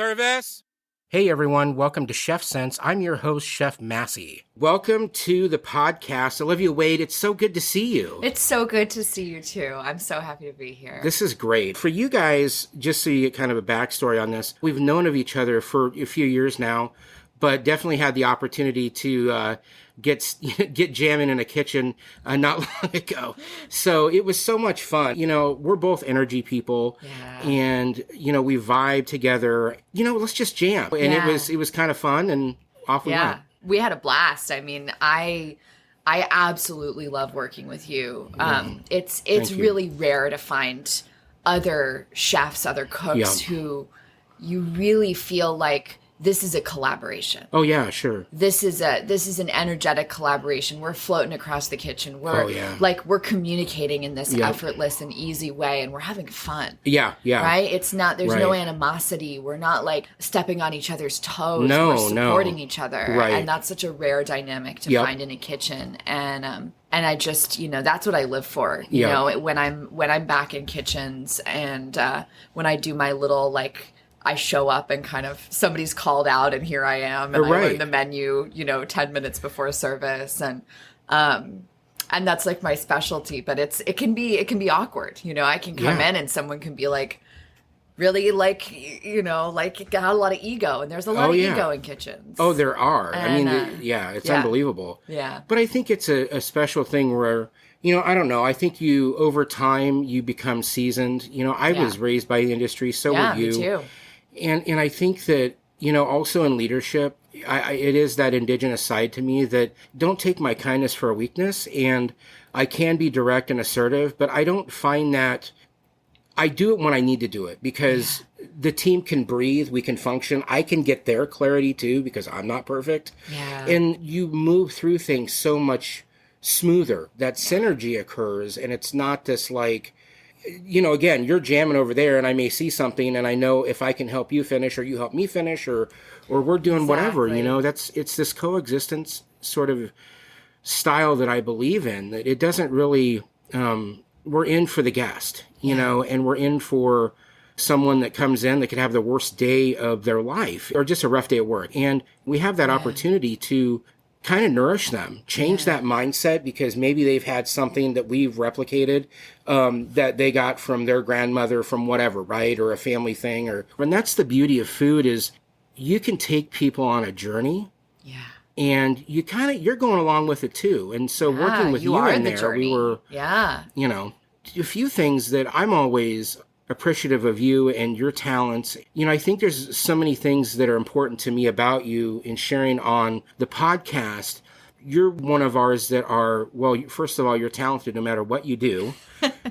Service. Hey everyone, welcome to Chef Sense. I'm your host, Chef Massey. Welcome to the podcast. Olivia Wade, it's so good to see you. It's so good to see you too. I'm so happy to be here. This is great. For you guys, just so you get kind of a backstory on this, we've known of each other for a few years now, but definitely had the opportunity to get jamming in a kitchen not long ago. So it was so much fun. You know, we're both energy people, and you know, we vibe together. You know, let's just jam, and it was kind of fun, and off we went. We had a blast. I mean, I absolutely love working with you. It's really rare to find other chefs, other cooks who you really feel like this is a collaboration. Oh yeah, sure. This is an energetic collaboration. We're floating across the kitchen. We're communicating in this effortless and easy way, and we're having fun. Yeah. Right? It's not. There's no animosity. We're not like stepping on each other's toes. We're supporting each other, right? And that's such a rare dynamic to find in a kitchen. And I just, you know, that's what I live for. You know, when I'm back in kitchens, and when I do my little I show up and kind of somebody's called out and here I am, and I learn the menu, 10 minutes before service, and that's like my specialty. But it can be awkward. You know, I can come in and someone can be like, really got a lot of ego, and there's a lot of ego in kitchens. Oh, there are. And, I mean, it's unbelievable. Yeah. But I think it's a special thing where, you know, I don't know. I think over time you become seasoned. You know, I was raised by the industry, so were you. Me too. And I think that, you know, also in leadership, it is that indigenous side to me that don't take my kindness for a weakness. And I can be direct and assertive, but I don't find that I do it when I need to do it, because the team can breathe, we can function. I can get their clarity too, because I'm not perfect. Yeah. And you move through things so much smoother. That synergy occurs, and it's not this like, you know, again, you're jamming over there and I may see something and I know if I can help you finish or you help me finish or we're doing whatever, you know, it's this coexistence sort of style that I believe in, that it doesn't really, we're in for the guest, you know, and we're in for someone that comes in that could have the worst day of their life or just a rough day at work. And we have that opportunity to kind of nourish them, change that mindset, because maybe they've had something that we've replicated that they got from their grandmother, from whatever, right? Or a family thing. And that's the beauty of food, is you can take people on a journey. Yeah. And you're going along with it too. And so working with you in there, journey. We were, you know, a few things that I'm always appreciative of you and your talents. You know, I think there's so many things that are important to me about you in sharing on the podcast. You're one of ours that are, well, first of all, you're talented no matter what you do.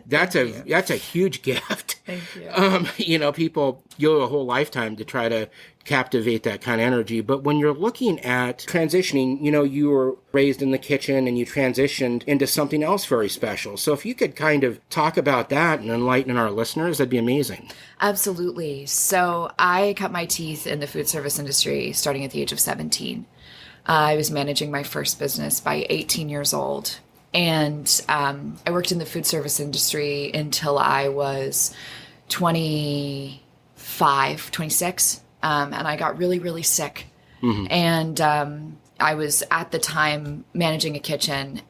That's a huge gift. Thank you. You know, people go a whole lifetime to try to captivate that kind of energy. But when you're looking at transitioning, you know, you were raised in the kitchen and you transitioned into something else very special. So if you could kind of talk about that and enlighten our listeners, that'd be amazing. Absolutely. So I cut my teeth in the food service industry starting at the age of 17. I was managing my first business by 18 years old. And I worked in the food service industry until I was 25, 26. And I got really, really sick. Mm-hmm. And I was at the time managing a kitchen.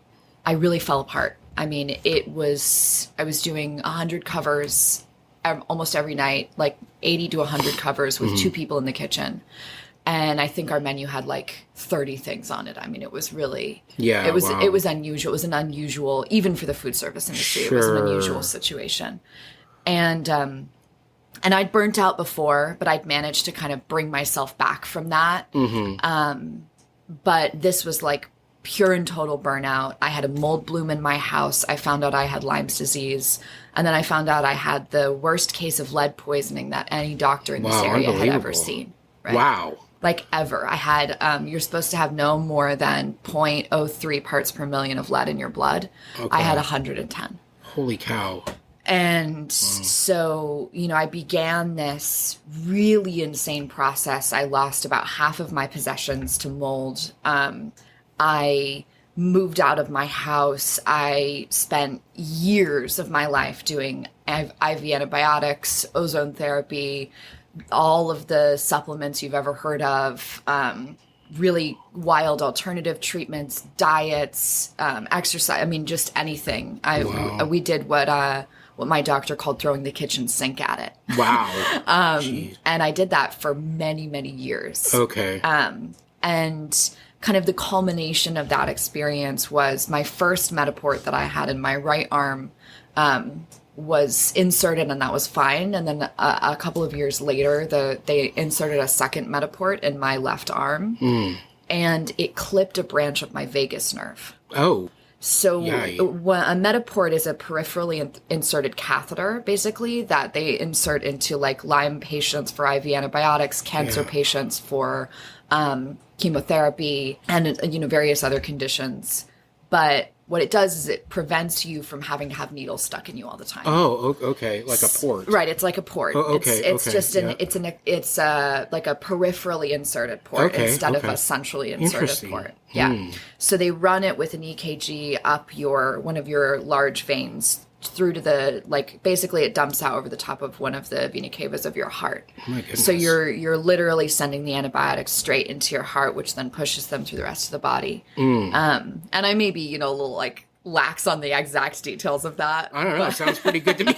I really fell apart. I mean, I was doing 100 covers almost every night, like 80 to 100 covers with two people in the kitchen. And I think our menu had like 30 things on it. I mean, it was really, it was unusual. It was an unusual, even for the food service industry, It was an unusual situation. And I'd burnt out before, but I'd managed to kind of bring myself back from that. Mm-hmm. But this was like pure and total burnout. I had a mold bloom in my house. I found out I had Lyme's disease. And then I found out I had the worst case of lead poisoning that any doctor in this area had ever seen. Right? Wow. Like ever. I had, you're supposed to have no more than 0.03 parts per million of lead in your blood. Okay. I had 110. Holy cow. And so, you know, I began this really insane process. I lost about half of my possessions to mold. I moved out of my house. I spent years of my life doing IV antibiotics, ozone therapy, all of the supplements you've ever heard of, really wild alternative treatments, diets, exercise. I mean, just anything. We did what my doctor called throwing the kitchen sink at it. Wow. And I did that for many, many years. Okay. And kind of the culmination of that experience was my first Metaport that I had in my right arm, was inserted, and that was fine. And then a couple of years later, they inserted a second Metaport in my left arm, and it clipped a branch of my vagus nerve. Oh. So a Metaport is a peripherally inserted catheter, basically, that they insert into like Lyme patients for IV antibiotics, cancer patients for chemotherapy, and various other conditions. But what it does is it prevents you from having to have needles stuck in you all the time. Oh, okay, like a port. Right, it's like a port. Oh, okay, it's okay, just it's like a peripherally inserted port instead of a centrally inserted port. Yeah. So they run it with an EKG up one of your large veins through to the, like, basically it dumps out over the top of one of the vena cavas of your heart. Oh my goodness. So you're literally sending the antibiotics straight into your heart, which then pushes them through the rest of the body. And I may be, a little like lax on the exact details of that. I don't know. It sounds pretty good to me.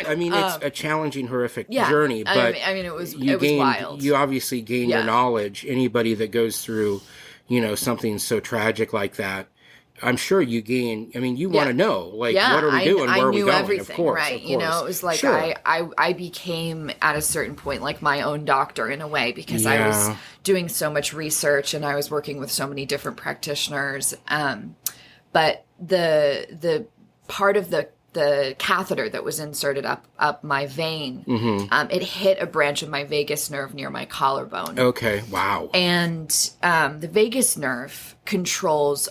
I mean, it's a challenging, horrific journey, but I mean, it was wild. You obviously gain your knowledge. Anybody that goes through, something so tragic like that, I'm sure you gain. I mean, you want to know, like, what are we doing? Where are we going? Everything, of course, right? Of course. It was like sure. I became at a certain point like my own doctor in a way, because I was doing so much research and I was working with so many different practitioners. But the part of the catheter that was inserted up my vein, it hit a branch of my vagus nerve near my collarbone. Okay, wow. And the vagus nerve controls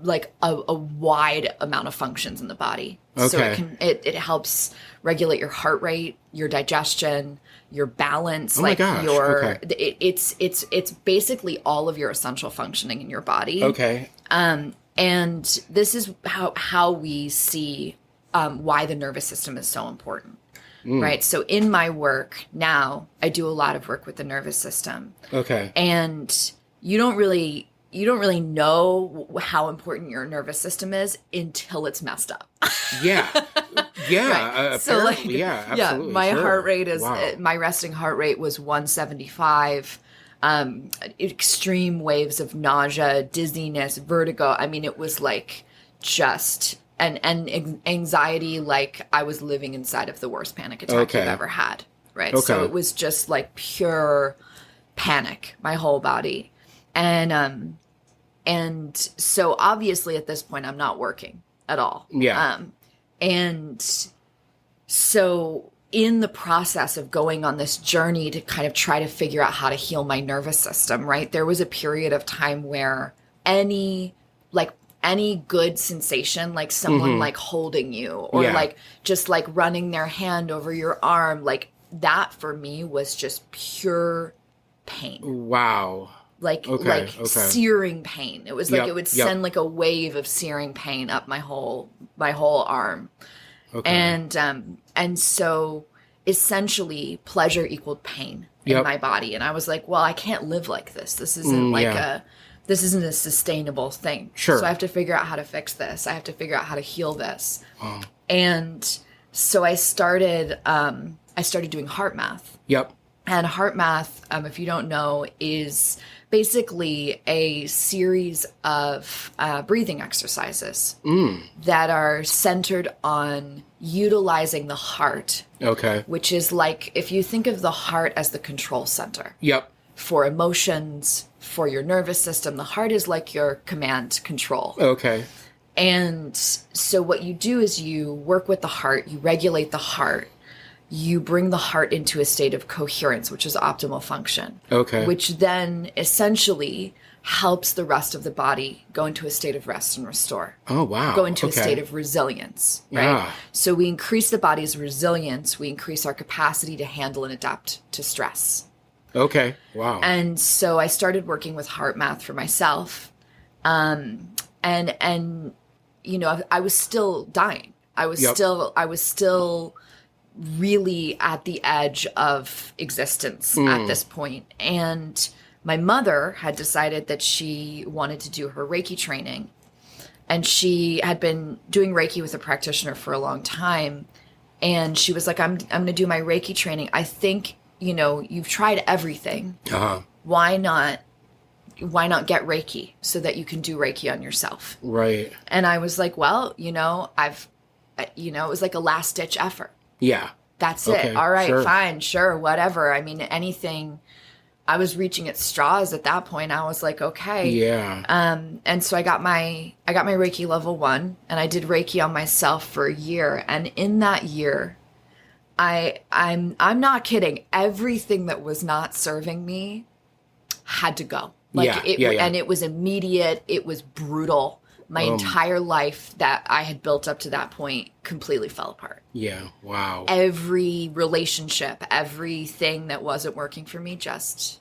like a wide amount of functions in the body. Okay. So it helps regulate your heart rate, your digestion, your balance. Oh my gosh. It's basically all of your essential functioning in your body. Okay. And this is how we see why the nervous system is so important. Right. So in my work now, I do a lot of work with the nervous system. Okay. And you don't really know how important your nervous system is until it's messed up. Yeah. Right. So absolutely. My heart rate is, wow. My resting heart rate was 175. Extreme waves of nausea, dizziness, vertigo. I mean, it was like just, and anxiety, like I was living inside of the worst panic attack I've ever had. Right. Okay. So it was just like pure panic, my whole body. And so obviously at this point I'm not working at all. Yeah. And so in the process of going on this journey to kind of try to figure out how to heal my nervous system, right? There was a period of time where any good sensation, like someone like holding you or like just like running their hand over your arm, like that for me was just pure pain. Wow. Like searing pain. It was like it would send like a wave of searing pain up my whole arm. Okay. And so essentially pleasure equaled pain in my body. And I was like, well, I can't live like this. This isn't this isn't a sustainable thing. Sure. So I have to figure out how to fix this. I have to figure out how to heal this. Oh. And so I started doing heart math. Yep. And heart math, if you don't know, is basically a series of breathing exercises that are centered on utilizing the heart. Okay. Which is like, if you think of the heart as the control center. Yep. For emotions, for your nervous system, the heart is like your command control. Okay. And so what you do is you work with the heart, you regulate the heart. You bring the heart into a state of coherence, which is optimal function. Okay. Which then essentially helps the rest of the body go into a state of rest and restore. Oh, wow. Go into a state of resilience, right? Yeah. So we increase the body's resilience. We increase our capacity to handle and adapt to stress. Okay. Wow. And so I started working with heart math for myself. And I was still dying. I was still really at the edge of existence at this point. And my mother had decided that she wanted to do her Reiki training. And she had been doing Reiki with a practitioner for a long time. And she was like, I'm going to do my Reiki training. I think, you've tried everything. Why not get Reiki so that you can do Reiki on yourself? Right. And I was like, well, it was like a last ditch effort. Yeah. That's okay, it. All right, sure. fine, sure, whatever. I mean, anything. I was reaching at straws at that point. I was like, okay. Yeah. And so I got my Reiki level 1, and I did Reiki on myself for a year. And in that year, I'm not kidding. Everything that was not serving me had to go. And it was immediate. It was brutal. My entire life that I had built up to that point completely fell apart. Yeah. Wow. Every relationship, everything that wasn't working for me just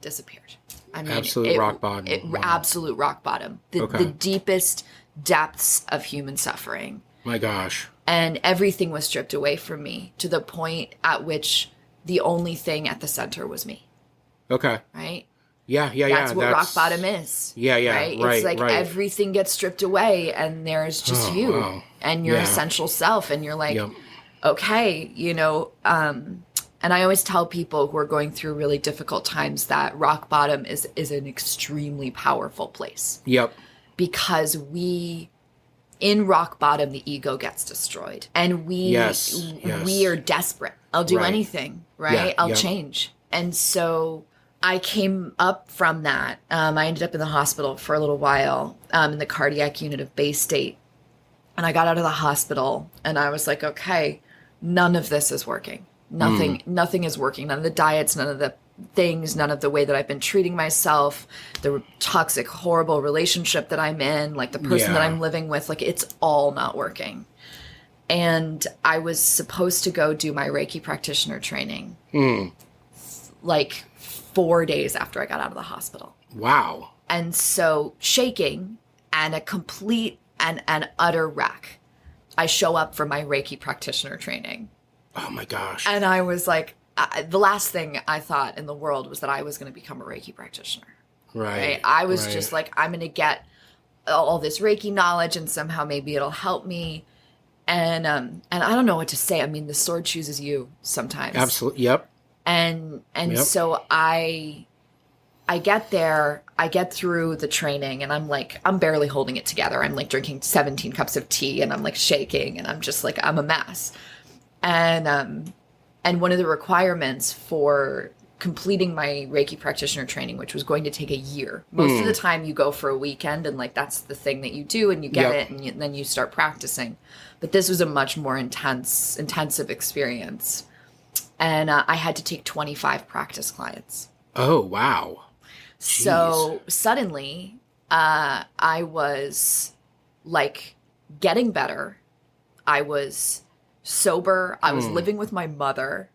disappeared. I mean, absolute rock bottom. Wow. Absolute rock bottom. The deepest depths of human suffering. My gosh. And everything was stripped away from me to the point at which the only thing at the center was me. Okay. Right? Yeah. That's what rock bottom is. Yeah. Right? It's like everything gets stripped away and there's just you and your essential self. And you're like, okay, and I always tell people who are going through really difficult times that rock bottom is an extremely powerful place. Yep. Because in rock bottom, the ego gets destroyed. And we are desperate. I'll do anything, right? Yeah, I'll change. And so I came up from that. I ended up in the hospital for a little while in the cardiac unit of Bay State. And I got out of the hospital and I was like, okay, none of this is working. Nothing is working. None of the diets, none of the things, none of the way that I've been treating myself, the toxic, horrible relationship that I'm in, like the person that I'm living with, like it's all not working. And I was supposed to go do my Reiki practitioner training like 4 days after I got out of the hospital. Wow. And so shaking and a complete and utter wreck, I show up for my Reiki practitioner training. Oh my gosh. And I was like, the last thing I thought in the world was that I was going to become a Reiki practitioner. Right. I was just like, I'm going to get all this Reiki knowledge and somehow maybe it'll help me. And I don't know what to say. I mean, the sword chooses you sometimes. Absolutely. Yep. And so I get there, I get through the training and I'm barely holding it together. I'm like drinking 17 cups of tea and I'm like shaking and I'm just like, I'm a mess. And one of the requirements for completing my Reiki practitioner training, which was going to take a year. Most of the time you go for a weekend and like that's the thing that you do and you get it and then you start practicing. But this was a much more intensive experience. And I had to take 25 practice clients. Oh, wow. Jeez. So suddenly I was like getting better. I was sober. I was living with my mother.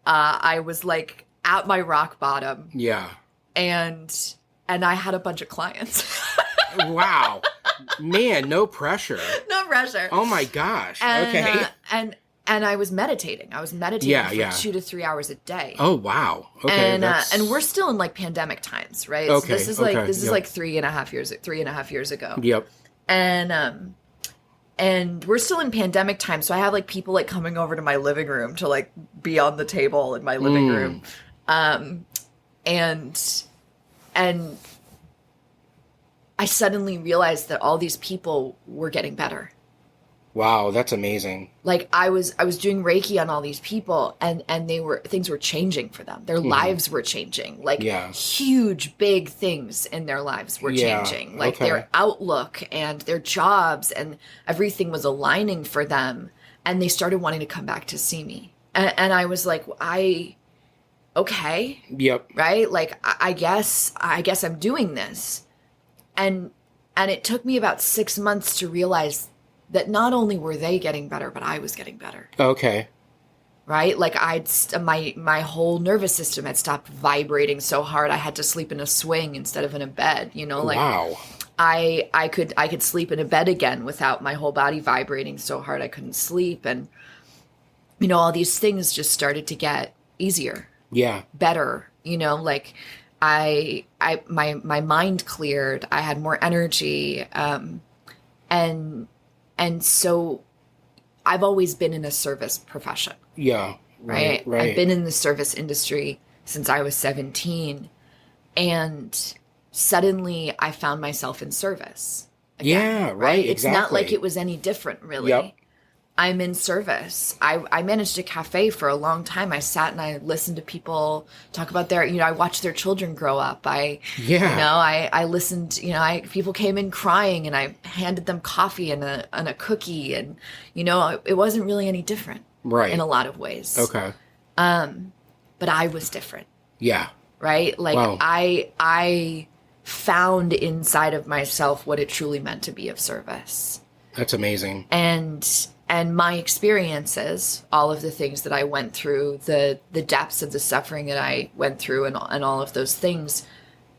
I was like at my rock bottom. Yeah. And I had a bunch of clients. Wow. Man, no pressure. No pressure. Oh my gosh. And, okay. And I was meditating. I was meditating for 2 to 3 hours a day. Oh wow. Okay. And we're still in like pandemic times, right? Okay. So this is like 3.5 years ago. Yep. And we're still in pandemic time, so I have like people like coming over to my living room to like be on the table in my living room, and I suddenly realized that all these people were getting better. Wow, that's amazing. Like I was doing Reiki on all these people and things were changing for them. Their lives were changing. Like huge, big things in their lives were changing. Like their outlook and their jobs and everything was aligning for them. And they started wanting to come back to see me. And I was like, okay. Yep. Right? Like, I guess I'm doing this. And it took me about 6 months to realize that not only were they getting better, but I was getting better. Okay. Right? Like my whole nervous system had stopped vibrating so hard I had to sleep in a swing instead of in a bed, like wow. I could sleep in a bed again without my whole body vibrating so hard I couldn't sleep. And all these things just started to get easier, Yeah. better, like my mind cleared, I had more energy. And so I've always been in a service profession. Yeah. Right. Right. I've been in the service industry since I was 17. And suddenly I found myself in service. Again, Yeah, right. It's Exactly. not like it was any different, really. Yep. I'm in service. I managed a cafe for a long time. I sat and I listened to people talk about I watched their children grow up. I listened, people came in crying and I handed them coffee and a cookie, and, it wasn't really any different. Right. In a lot of ways. Okay. But I was different. Yeah. Right? Like, wow. I found inside of myself what it truly meant to be of service. That's amazing. And my experiences, all of the things that I went through, the depths of the suffering that I went through, and all of those things,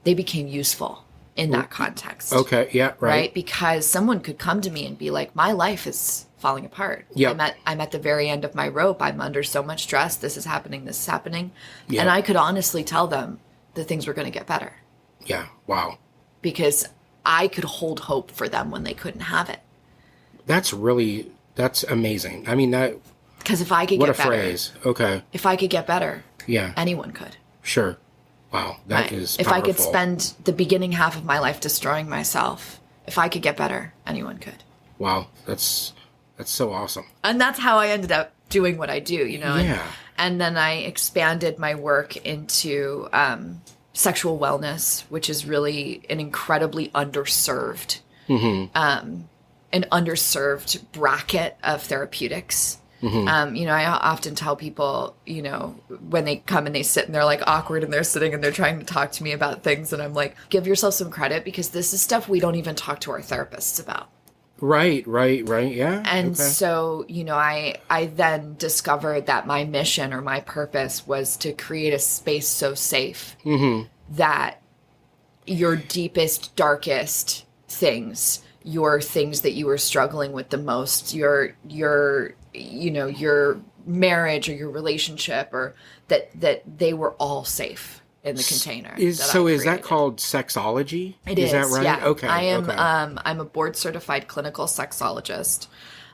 they became useful in that context. Okay. Yeah. Right. Because someone could come to me and be like, my life is falling apart. Yep. I'm at the very end of my rope. I'm under so much stress. This is happening. This is happening. Yep. And I could honestly tell them that things were going to get better. Yeah. Wow. Because I could hold hope for them when they couldn't have it. That's amazing. I mean, because if I could what get a better, phrase. Okay. If I could get better, yeah, anyone could. Sure. Wow. That is powerful. If I could spend the beginning half of my life destroying myself, if I could get better, anyone could. Wow. That's so awesome. And that's how I ended up doing what I do, Yeah. And then I expanded my work into sexual wellness, which is really an incredibly underserved, an underserved bracket of therapeutics. I often tell people, when they come and they sit and they're like awkward and they're sitting and they're trying to talk to me about things, and I'm like, give yourself some credit, because this is stuff we don't even talk to our therapists about. Right. Yeah. And okay. so, I then discovered that my mission or my purpose was to create a space so safe that your deepest, darkest things, your things that you were struggling with the most, your marriage or your relationship, or that they were all safe in the container. Is that called sexology? It is. Is that right? Yeah. Okay. I am. Okay. I'm a board certified clinical sexologist.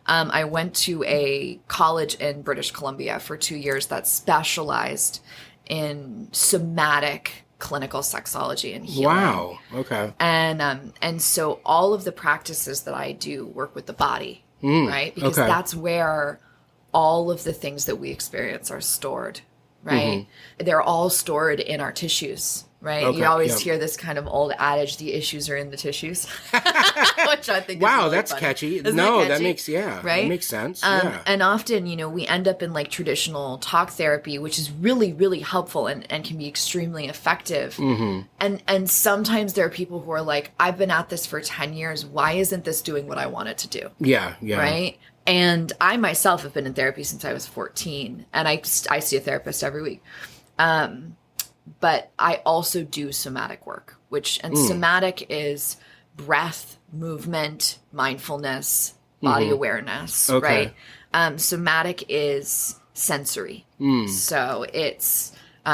I went to a college in British Columbia for 2 years that specialized in somatic clinical sexology and healing. Wow. Okay. And so all of the practices that I do work with the body, right? Because that's where all of the things that we experience are stored. Right? They're all stored in our tissues, right? Okay, you always hear this kind of old adage, the issues are in the tissues, which I think is really that's funny. catchy. Isn't No, that that catchy? makes, right? That makes sense. Yeah. And often, we end up in like traditional talk therapy, which is really, really helpful and can be extremely effective. And sometimes there are people who are like, I've been at this for 10 years. Why isn't this doing what I want it to do? Yeah. Right? And I myself have been in therapy since I was 14, and I see a therapist every week. But I also do somatic work, somatic is breath, movement, mindfulness, body awareness, right? Somatic is sensory. So it's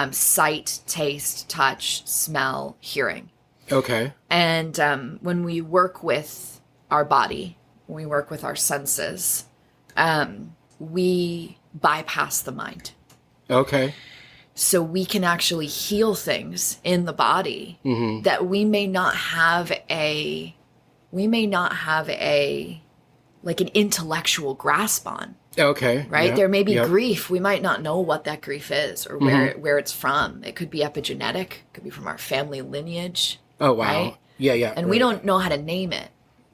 sight, taste, touch, smell, hearing. Okay. And when we work with our body, when we work with our senses, we bypass the mind. Okay. So we can actually heal things in the body that we may not have like an intellectual grasp on. Okay. Right? Yep. There may be grief. We might not know what that grief is or where it's from. It could be epigenetic. It could be from our family lineage. Oh, wow. Right? Yeah. And we don't know how to name it.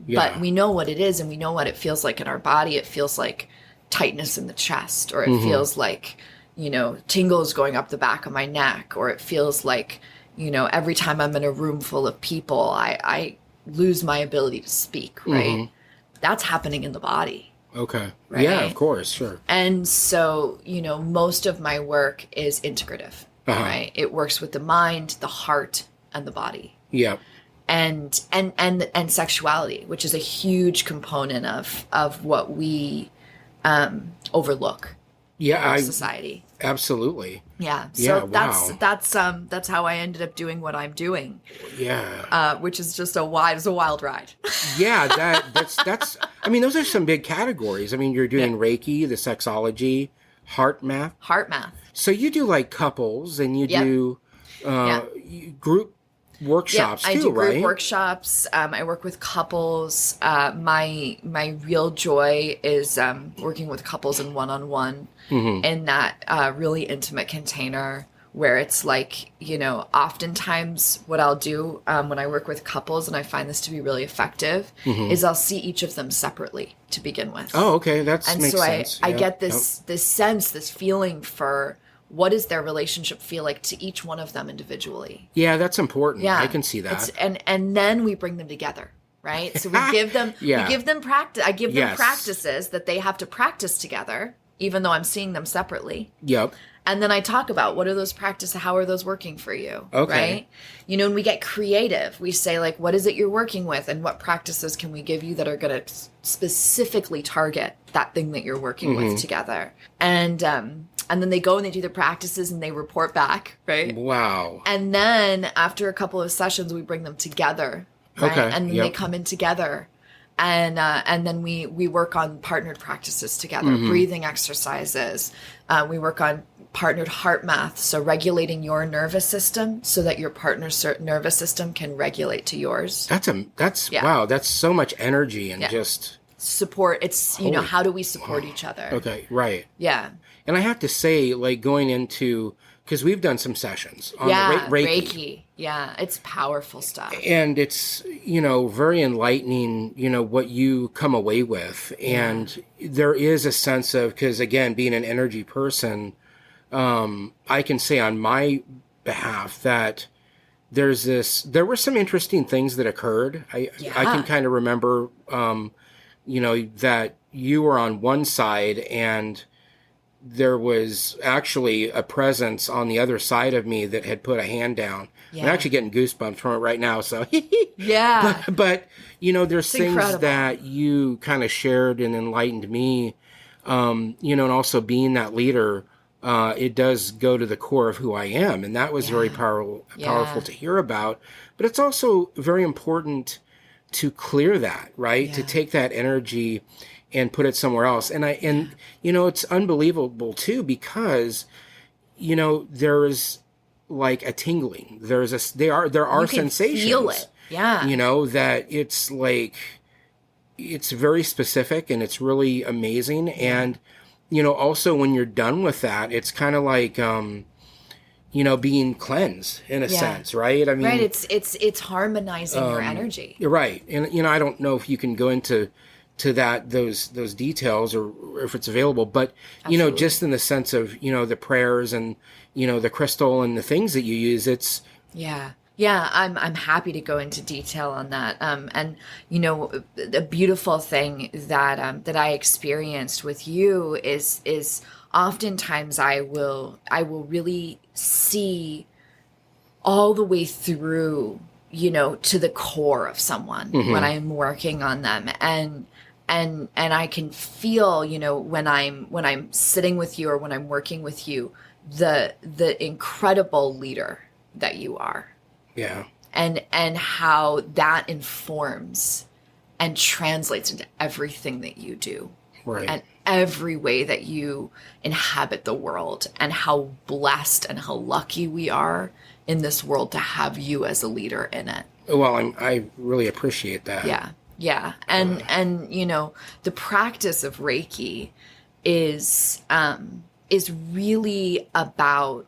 Yeah. But we know what it is, and we know what it feels like in our body. It feels like tightness in the chest, or it feels like, tingles going up the back of my neck, or it feels like, every time I'm in a room full of people, I lose my ability to speak, right? That's happening in the body. Okay. Right? Yeah, of course, sure. And so, most of my work is integrative, right? It works with the mind, the heart, and the body. Yeah. And sexuality, which is a huge component of what we overlook Yeah, in our society. absolutely. Yeah. Yeah, So wow. that's how I ended up doing what I'm doing, Yeah. which is just a wild ride. Yeah, that's I mean, those are some big categories. I mean, you're Yeah. doing Reiki, the sexology, heart math. Heart math. So you do like couples and you Yep. do Yeah. group Yep, workshops I too, do group right? workshops. I work with couples. My real joy is working with couples in one-on-one in that really intimate container where it's like, oftentimes what I'll do when I work with couples, and I find this to be really effective, is I'll see each of them separately to begin with. Oh, okay, that And makes so sense. I Yep, get yep. this sense, this feeling for what does their relationship feel like to each one of them individually. Yeah, that's important. Yeah. I can see It's that. and then we bring them together, right? So we give them Yeah. practice. I give them Yes. practices that they have to practice together, even though I'm seeing them separately. Yep. And then I talk about what are those practices, how are those working for you? Okay. Right? And we get creative. We say, like, what is it you're working with, and what practices can we give you that are going to specifically target that thing that you're working with together? And then they go and they do the practices and they report back, right? Wow. And then after a couple of sessions, we bring them together, right? Okay, And then yep. they come in together, and then we work on partnered practices together, breathing exercises. We work on partnered heart math, so regulating your nervous system so that your partner's nervous system can regulate to yours. That's Yeah. wow. That's so much energy and Yeah. just Support. It's Holy- how do we support each other? okay, right. Yeah. And I have to say, like going into because we've done some sessions on Yeah. the Reiki. Yeah. It's powerful stuff. and it's very enlightening what you come away with, and there is a sense of, because again, being an energy person, I can say on my behalf that there were some interesting things that occurred. I can kind of remember that you were on one side and there was actually a presence on the other side of me that had put a hand down. Yeah. I'm actually getting goosebumps from it right now. So, Yeah. but there's things incredible. that you kind of shared and enlightened me. And also being that leader, it does go to the core of who I am, and that was very powerful Yeah. to hear about. But it's also very important to clear that, right? To Yeah. take that energy and put it somewhere else. And it's unbelievable too, because there's like a tingling. There are You can sensations. feel it. Yeah. That it's like it's very specific and it's really amazing. And also when you're done with that, it's kind of like being cleansed in a sense, right? I mean, Right, it's harmonizing your energy. you're right. And I don't know if you can go into those details or if it's available, but Absolutely. just in the sense of the prayers and the crystal and the things that you use, it's Yeah, I'm happy to go into detail on that. And the beautiful thing that I experienced with you is oftentimes I will really see all the way through, to the core of someone when I'm working on them, and I can feel, when I'm sitting with you or when I'm working with you, the incredible leader that you are. yeah. And how that informs and translates into everything that you do. Right. And every way that you inhabit the world, and how blessed and how lucky we are in this world to have you as a leader in it. Well, I really appreciate that. Yeah. Yeah. And the practice of Reiki is really about,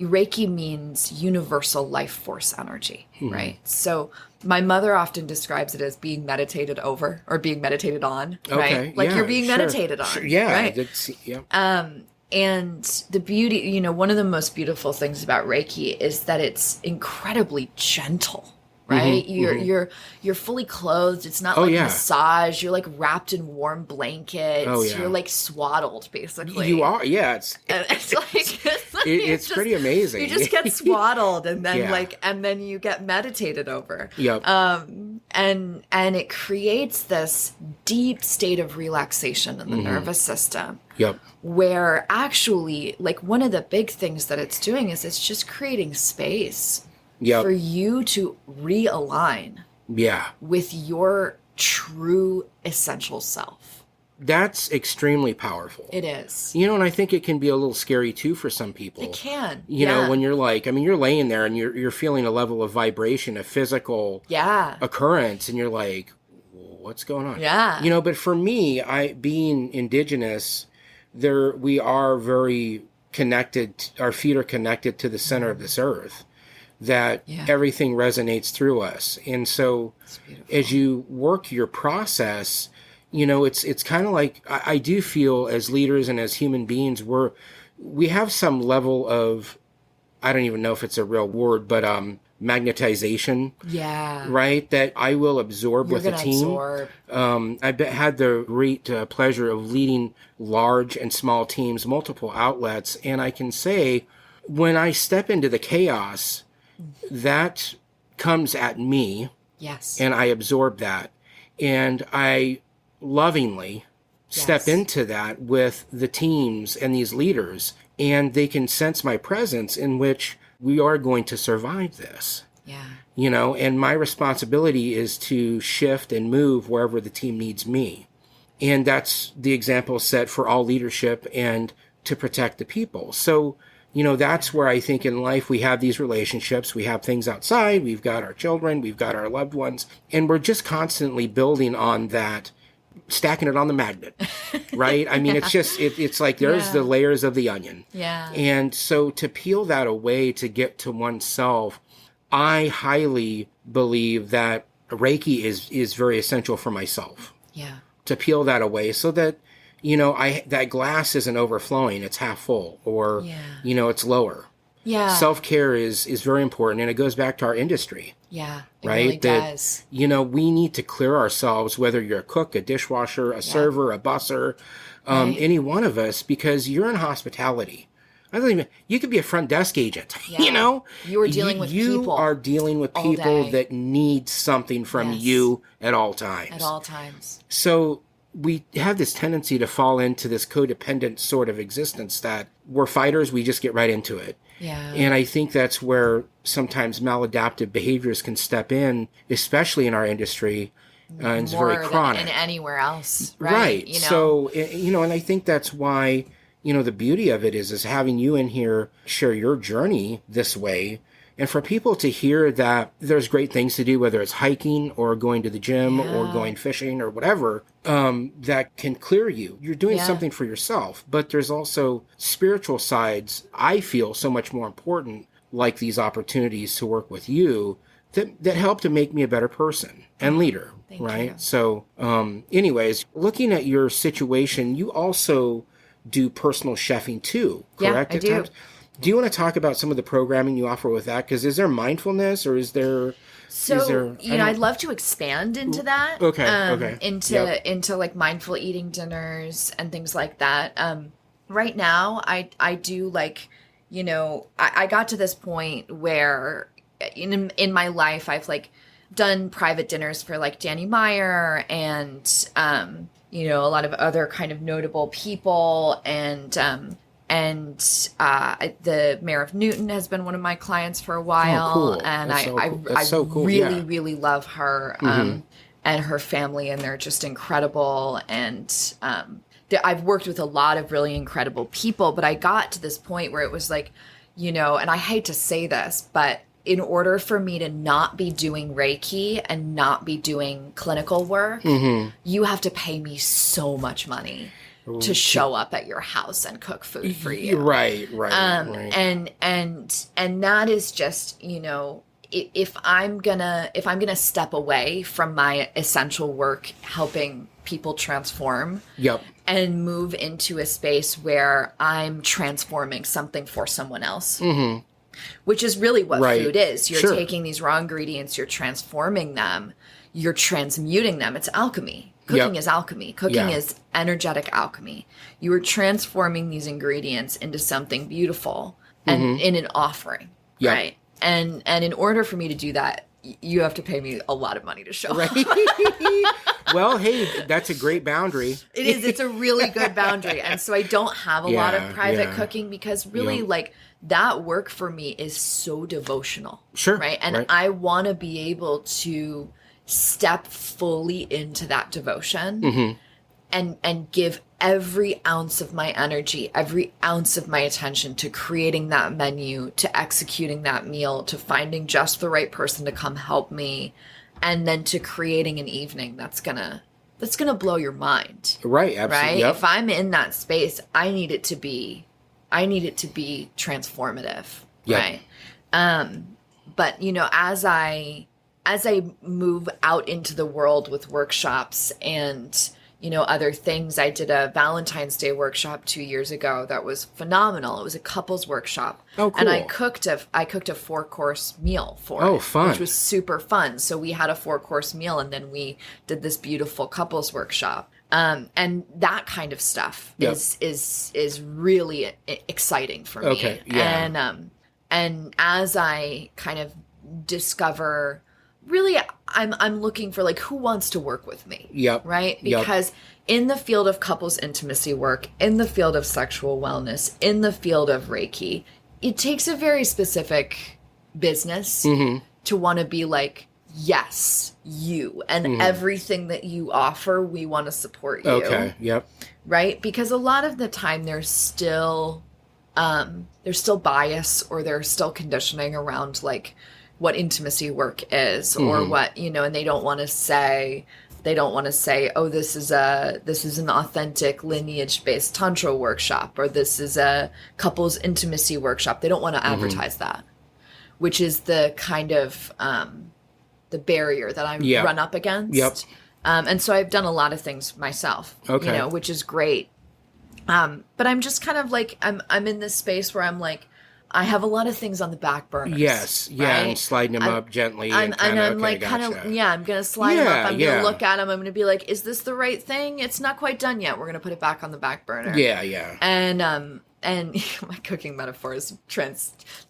Reiki means universal life force energy, right? So my mother often describes it as being meditated over or being meditated on, right? Okay. Like yeah, you're being sure. meditated on, Sure. Yeah. right? Yeah. And the beauty, one of the most beautiful things about Reiki is that it's incredibly gentle. right? You're fully clothed. It's not like massage. You're like wrapped in warm blankets. You're like swaddled, basically. You are, yeah. It's pretty amazing. You just get swaddled, and then and then you get meditated over. Yep. And it creates this deep state of relaxation in the nervous system. Yep. Where actually, like, one of the big things that it's doing is it's just creating space for you to realign with your true essential self. That's extremely powerful. It is. You know, and I think it can be a little scary too for some people. It can. You know, when you're like, I mean, you're laying there and you're feeling a level of vibration, a physical occurrence, and you're like, what's going on? Yeah. You know, but for me, being indigenous, we are very connected. Our feet are connected to the center of this earth. That everything resonates through us. And so as you work your process, you know, it's kind of like, I do feel as leaders and as human beings, we have some level of, I don't even know if it's a real word, but magnetization. Yeah. Right? That I will absorb with a team. I've had the great pleasure of leading large and small teams, multiple outlets. And I can say, when I step into the chaos, that comes at me. Yes. And I absorb that. And I lovingly step into that with the teams and these leaders. And they can sense my presence, in which we are going to survive this. Yeah. You know, and my responsibility is to shift and move wherever the team needs me. And that's the example set for all leadership and to protect the people. So, you know, that's where I think in life we have these relationships. We have things outside. We've got our children. We've got our loved ones. And we're just constantly building on that, stacking it on the magnet, right? I mean, it's just, it's like there's the layers of the onion. Yeah. And so to peel that away to get to oneself, I highly believe that Reiki is very essential for myself. Yeah. To peel that away so that, you know, that glass isn't overflowing, it's half full, or, you know, it's lower. Yeah. Self-care is very important, and it goes back to our industry. Yeah, it right? really does. You know, we need to clear ourselves, whether you're a cook, a dishwasher, a server, a busser, any one of us, because you're in hospitality. You could be a front desk agent, you know? You are dealing with people. You are dealing with people that need something from you at all times. At all times. So we have this tendency to fall into this codependent sort of existence that we're fighters, we just get right into it. Yeah. And I think that's where sometimes maladaptive behaviors can step in, especially in our industry. And it's very chronic. More than anywhere else, right? Right. You know? So, you know, and I think that's why, you know, the beauty of it is having you in here share your journey this way. And for people to hear that there's great things to do, whether it's hiking or going to the gym or going fishing or whatever, that can clear you. You're doing something for yourself. But there's also spiritual sides, I feel, so much more important, like these opportunities to work with you that help to make me a better person and leader, right? You. So anyways, looking at your situation, you also do personal chefing too, correct? Yeah, I do. Times? Do you want to talk about some of the programming you offer with that? Because is there mindfulness or is there... So, you know, I'd love to expand into that. Okay. Into like mindful eating dinners and things like that. Right now, I do like, you know, I got to this point where in my life, I've like done private dinners for like Danny Meyer and, you know, a lot of other kind of notable people and the Mayor of Newton has been one of my clients for a while. Oh, cool. And That's so cool. really love her and her family, and they're just incredible. And I've worked with a lot of really incredible people, but I got to this point where it was like, you know, and I hate to say this, but in order for me to not be doing Reiki and not be doing clinical work, you have to pay me so much money to show up at your house and cook food for you. Right. And that is just, you know, if I'm gonna step away from my essential work helping people transform and move into a space where I'm transforming something for someone else, which is really what Right. food is. You're Sure. taking these raw ingredients, you're transforming them, you're transmuting them. It's alchemy. Cooking Yep. is alchemy. Cooking Yeah. is energetic alchemy. You are transforming these ingredients into something beautiful and in an offering, Yep. right? And in order for me to do that, you have to pay me a lot of money to show up. Right. Well, hey, that's a great boundary. It is. It's a really good boundary. And so I don't have a lot of Yeah, private yeah. cooking because really like that work for me is so devotional. Sure. Right. And right. I want to be able to step fully into that devotion and give every ounce of my energy, every ounce of my attention to creating that menu, to executing that meal, to finding just the right person to come help me, and then to creating an evening that's gonna blow your mind. Right. Absolutely. Right? Yep. If I'm in that space, I need it to be transformative. Yep. Right. But you know, as I move out into the world with workshops and, you know, other things, I did a Valentine's Day workshop 2 years ago that was phenomenal. It was a couples workshop. Oh, cool. And I cooked a 4-course meal for Oh, it, fun. which was super fun. So we had a 4-course meal and then we did this beautiful couples workshop. And that kind of stuff Yep. is really exciting for me. Okay, yeah. And as I kind of discover, really, I'm looking for like who wants to work with me. Yep. Right? Yep. Because in the field of couples intimacy work, in the field of sexual wellness, in the field of Reiki, it takes a very specific business to want to be like, yes, you and everything that you offer, we want to support you. Okay. Yep. Right? Because a lot of the time there's still bias or there's still conditioning around like what intimacy work is or what, you know, and they don't want to say, oh, this is an authentic lineage-based tantra workshop, or this is a couples intimacy workshop. They don't want to advertise that, which is the kind of the barrier that I run up against. Yep. And so I've done a lot of things myself, Okay. you know, which is great. But I'm just kind of like, I'm in this space where I'm like, I have a lot of things on the back burner. Yes. Yeah. right? And sliding them up gently. I'm okay, like gotcha. I'm gonna slide them up. I'm Yeah. gonna look at them. I'm gonna be like, is this the right thing? It's not quite done yet. We're gonna put it back on the back burner. Yeah. Yeah. And my cooking metaphors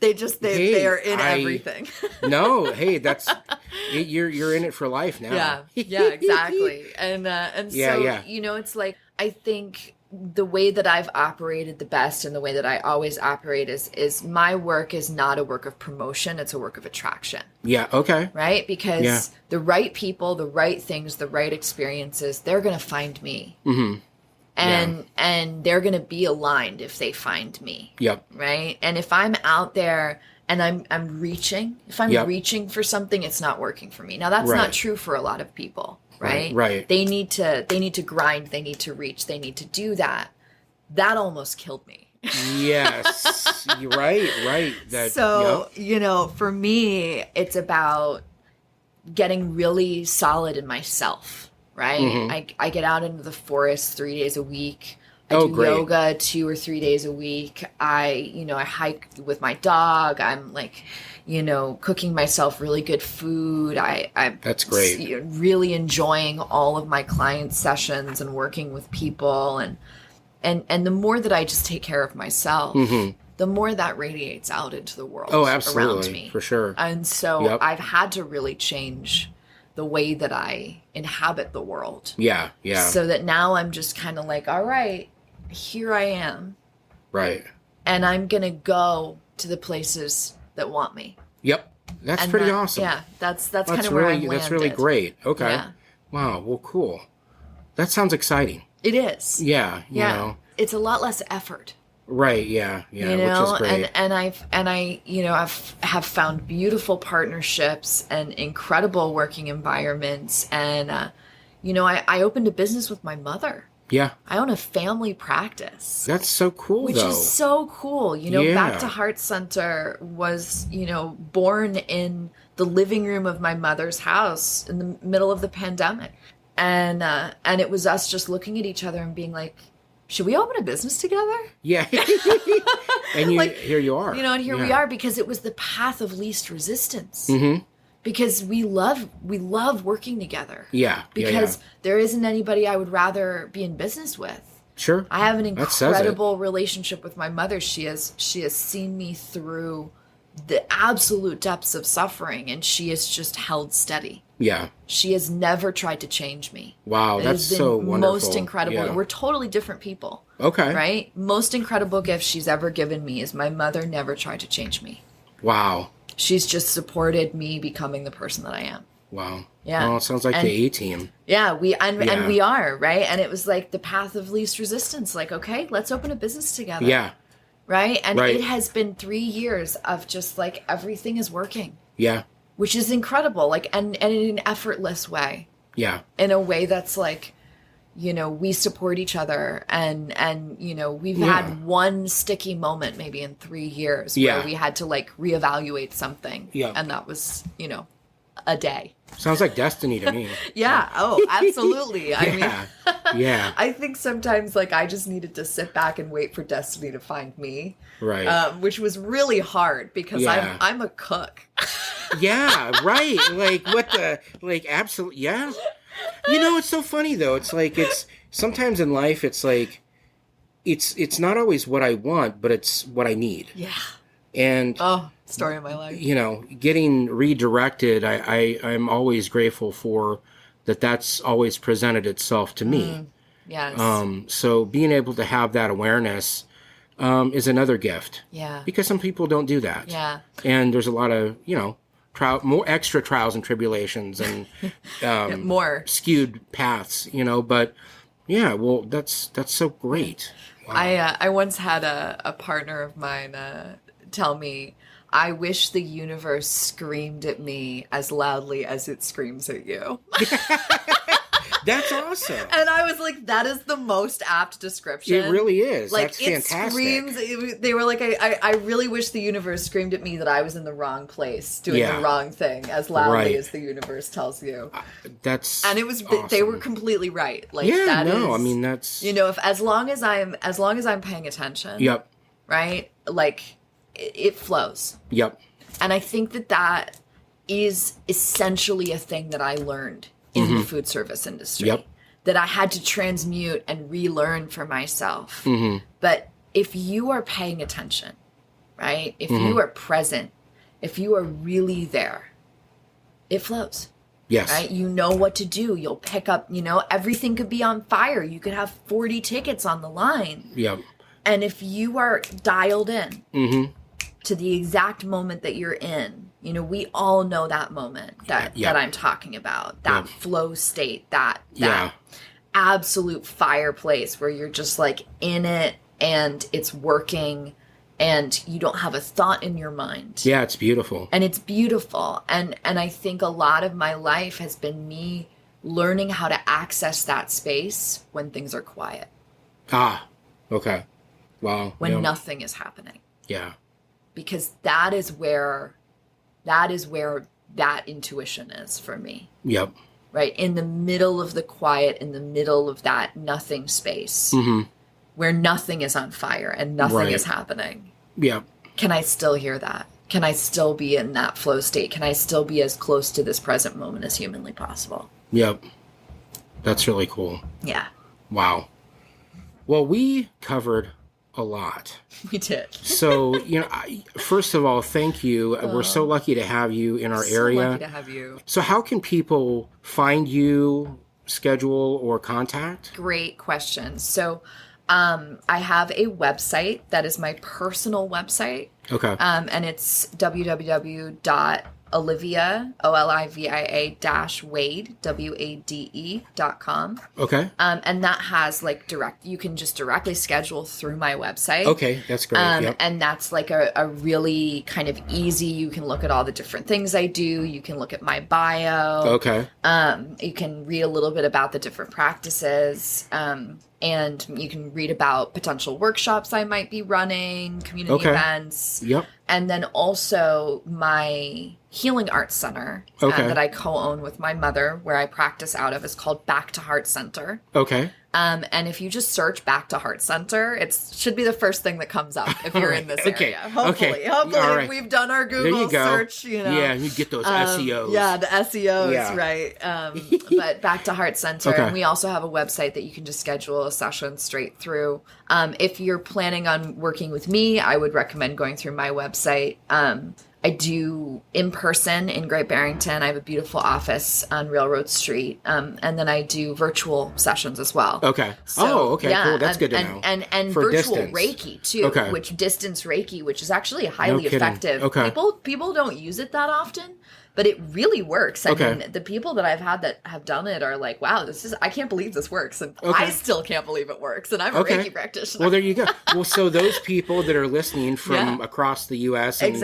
they are in everything. No, hey, you're in it for life now. Yeah, exactly. And so Yeah. you know, it's like I think the way that I've operated the best and the way that I always operate is my work is not a work of promotion, it's a work of attraction. Yeah. Okay. Right? Because the right people, the right things, the right experiences, they're going to find me. And they're going to be aligned if they find me. Yep. Right? And if I'm out there and I'm reaching, if I'm reaching for something, it's not working for me. Now that's Right. not true for a lot of people, right? Right. They need to grind, they need to reach, they need to do that. That almost killed me. Yes. You're right. So, you know, for me, it's about getting really solid in myself, right? I get out into the forest 3 days a week. I do great. yoga 2 or 3 days a week. I hike with my dog. I'm like, you know, cooking myself really good food. That's great. Really enjoying all of my client sessions and working with people. And the more that I just take care of myself, the more that radiates out into the world around me. For sure. And so I've had to really change the way that I inhabit the world. Yeah. So that now I'm just kind of like, all right, here I am. Right. And I'm going to go to the places that want me. Yep. That's pretty awesome. Yeah, that's kind of where I'm landed. That's really great. Okay. Yeah. Wow. Well, cool. That sounds exciting. It is. Yeah. You know. It's a lot less effort. Right. Yeah. Yeah. You know, which is great. I've found beautiful partnerships and incredible working environments. And, you know, I opened a business with my mother. Yeah. I own a family practice. That's so cool, which though. is so cool. You know, Yeah. Back to Heart Center was, you know, born in the living room of my mother's house in the middle of the pandemic. And it was us just looking at each other and being like, should we open a business together? Yeah. And here you are. And here we are, because it was the path of least resistance. Mm-hmm. Because we love working together. Yeah. Because there isn't anybody I would rather be in business with. Sure. I have an incredible relationship with my mother. She has seen me through the absolute depths of suffering, and she has just held steady. Yeah. She has never tried to change me. Wow, that's so wonderful. Most incredible. Yeah. We're totally different people. Okay. Right? Most incredible gift she's ever given me is my mother never tried to change me. Wow. She's just supported me becoming the person that I am. Wow. Yeah. Well, it sounds like the A-team. Yeah, and we are, right? And it was like the path of least resistance. Like, okay, let's open a business together. Yeah. Right? And it has been 3 years of just like everything is working. Yeah. Which is incredible. Like, and in an effortless way. Yeah. In a way that's like, we support each other, and we've had one sticky moment maybe in 3 years where we had to like reevaluate something. Yeah. And that was, a day. Sounds like destiny to me. Yeah. Oh, absolutely. I mean, yeah. I think sometimes like I just needed to sit back and wait for destiny to find me. Right. Which was really hard because I'm a cook. Yeah. Right. Like absolutely. Yeah. It's so funny though. It's like, sometimes in life, it's like, it's not always what I want, but it's what I need. Yeah. And story of my life. Getting redirected, I'm always grateful for that's always presented itself to me. Yes. So being able to have that awareness is another gift. Yeah. Because some people don't do that. Yeah. And there's a lot of, more extra trials and tribulations and more skewed paths, but yeah, well, that's so great. Wow. I once had a partner of mine tell me, I wish the universe screamed at me as loudly as it screams at you. That's awesome. And I was like, that is the most apt description. It really is. Like, that's fantastic. Screams. They were like, I really wish the universe screamed at me that I was in the wrong place, doing the wrong thing, as loudly as the universe tells you. And it was awesome. They were completely right. Like, I mean, that's if as long as I'm paying attention. Yep. Right? Like, it flows. Yep. And I think that is essentially a thing that I learned in the food service industry. Yep. That I had to transmute and relearn for myself. But if you are paying attention, right? If you are present, if you are really there, it flows. Yes. Right? You know what to do. You'll pick up, everything could be on fire. You could have 40 tickets on the line. Yep. And if you are dialed in to the exact moment that you're in, we all know that moment that I'm talking about, that flow state, that absolute fireplace where you're just like in it and it's working and you don't have a thought in your mind. Yeah, it's beautiful. And it's beautiful. And I think a lot of my life has been me learning how to access that space when things are quiet. Ah, okay. Wow. When nothing is happening. Yeah. Because that is where that intuition is for me. Yep. Right? In the middle of the quiet, in the middle of that nothing space, where nothing is on fire and nothing is happening. Yep. Can I still hear that? Can I still be in that flow state? Can I still be as close to this present moment as humanly possible? Yep. That's really cool. Yeah. Wow. Well, we covered a lot. We did. So, first of all, thank you. We're so lucky to have you in our area. So lucky to have you. So how can people find you, schedule, or contact? Great question. So I have a website that is my personal website. Okay. And it's www.olivia, Olivia -Wade, WADE.com. Okay. And that has like you can just directly schedule through my website. Okay, that's great. Yep. And that's like a really kind of easy, you can look at all the different things I do. You can look at my bio. Okay. You can read a little bit about the different practices. And you can read about potential workshops I might be running, community events. Yep. And then also my healing arts center that I co-own with my mother, where I practice out of, is called Back to Heart Center. Okay. And if you just search Back to Heart Center, it should be the first thing that comes up if you're in this area. Hopefully, right. We've done our Google search. Yeah, you get those SEOs. Yeah, the SEOs, right? But Back to Heart Center, and we also have a website that you can just schedule a session straight through. If you're planning on working with me, I would recommend going through my website. I do in person in Great Barrington. I have a beautiful office on Railroad Street. And then I do virtual sessions as well. Okay. So, cool. That's good to know. And for virtual distance. Reiki too, which distance Reiki, which is actually highly effective. Okay. People don't use it that often, but it really works. I mean, the people that I've had that have done it are like, wow, I can't believe this works. And I still can't believe it works. And I'm a Reiki practitioner. Well, there you go. Well, so those people that are listening from across the U.S. and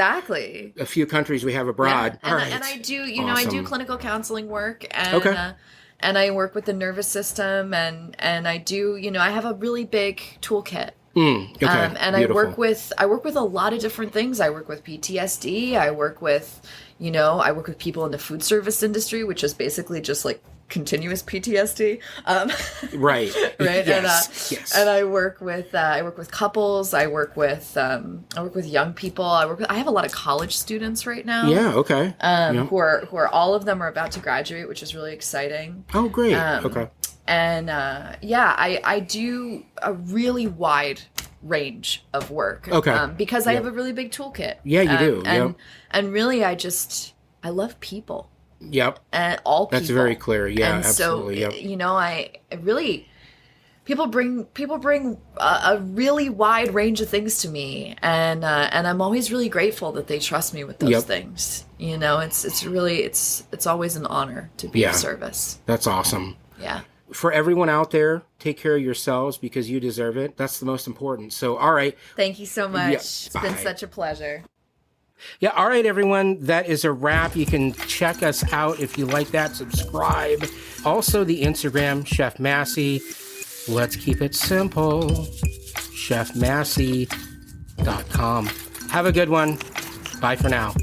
a few countries we have abroad. Yeah. And I do, I do clinical counseling work and and I work with the nervous system and I do, I have a really big toolkit. And beautiful. I work with a lot of different things. I work with PTSD. I work with people in the food service industry, which is basically just like continuous PTSD. Right. Right. Yes. And I work with couples. I work with young people. I have a lot of college students right now. Yeah. Okay. Who are all of them are about to graduate, which is really exciting. Oh, great. Okay. And I do a really wide range of work. Okay. Because I have a really big toolkit. Yeah, you do. And really, I love people. Yep. And all people. That's very clear. Yeah, and absolutely. So, I really, people bring a really wide range of things to me, and I'm always really grateful that they trust me with those things. It's always an honor to be of service. That's awesome. Yeah. For everyone out there, take care of yourselves because you deserve it. That's the most important. So, all right. Thank you so much. Yeah, it's been such a pleasure. Yeah, all right, everyone. That is a wrap. You can check us out if you like that. Subscribe. Also, the Instagram, Chef Massey. Let's keep it simple. ChefMassey.com. Have a good one. Bye for now.